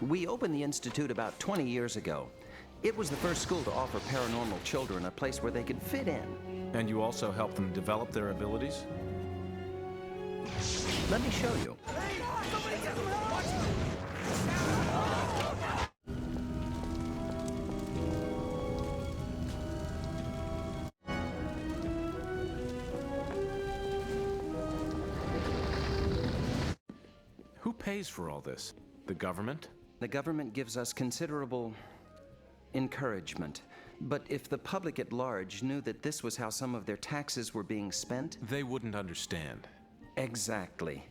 We opened the Institute about 20 years ago. It was the first school to offer paranormal children a place where they could fit in. And you also help them develop their abilities? Let me show you. Who pays for all this? The government? The government gives us considerable encouragement. But if the public at large knew that this was how some of their taxes were being spent... They wouldn't understand. Exactly.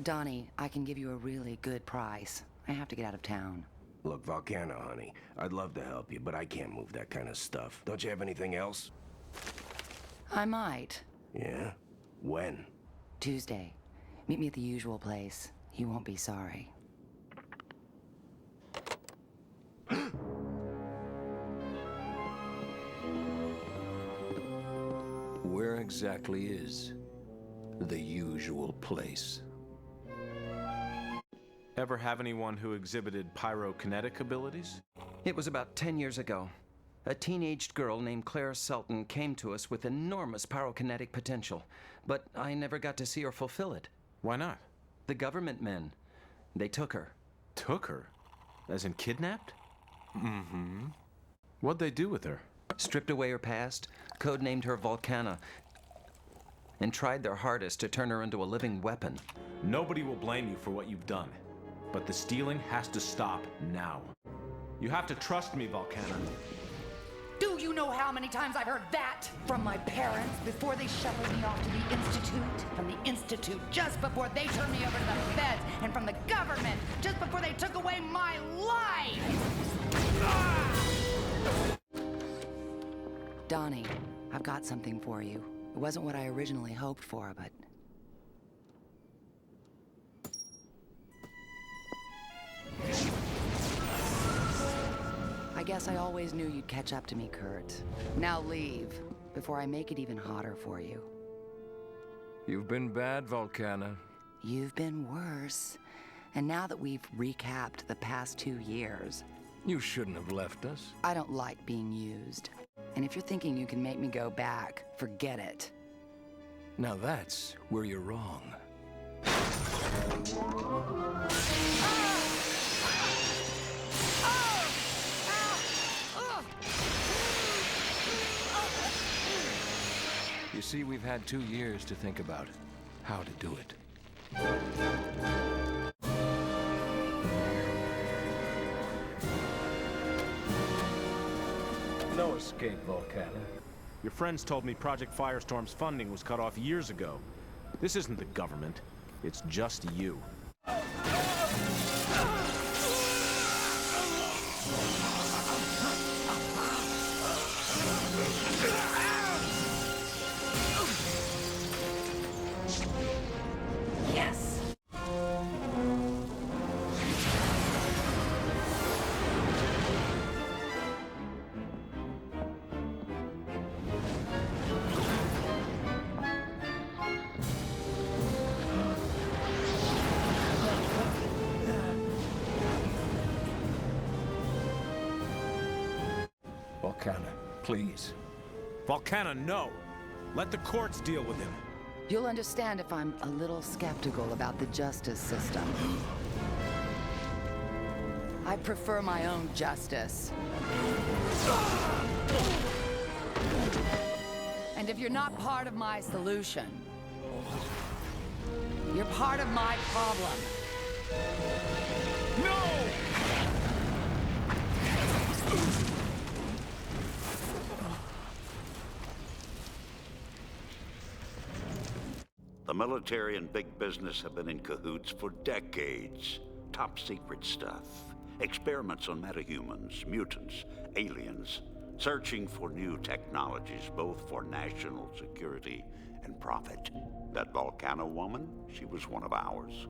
Donnie, I can give you a really good price. I have to get out of town. Look, Volcana, honey, I'd love to help you, but I can't move that kind of stuff. Don't you have anything else? I might. Yeah? When? Tuesday. Meet me at the usual place. You won't be sorry. Where exactly is the usual place? Ever have anyone who exhibited pyrokinetic abilities? It was about 10 years ago. A teenaged girl named Clara Sultan came to us with enormous pyrokinetic potential, but I never got to see her fulfill it. Why not? The government men. They took her. Took her? As in kidnapped? Mm-hmm. What'd they do with her? Stripped away her past, codenamed her Volcana, and tried their hardest to turn her into a living weapon. Nobody will blame you for what you've done, but the stealing has to stop now. You have to trust me, Volcana. Do you know how many times I've heard that from my parents before they shuttled me off to the Institute? From the Institute just before they turned me over to the feds, and from the government just before they took away my life! Donnie, I've got something for you. It wasn't what I originally hoped for, but... I guess I always knew you'd catch up to me, Kurt. Now leave, before I make it even hotter for you. You've been bad, Volcana. You've been worse. And now that we've recapped the past 2 years... You shouldn't have left us. I don't like being used. And if you're thinking you can make me go back, forget it. Now that's where you're wrong. You see, we've had 2 years to think about how to do it. No escape, Volcana. Your friends told me Project Firestorm's funding was cut off years ago. This isn't the government. It's just you. Yes! Volcana, please. Volcana, no! Let the courts deal with him. You'll understand if I'm a little skeptical about the justice system. I prefer my own justice. And if you're not part of my solution, you're part of my problem. No! The military and big business have been in cahoots for decades. Top secret stuff. Experiments on metahumans, mutants, aliens. Searching for new technologies, both for national security and profit. That Volcana woman, she was one of ours.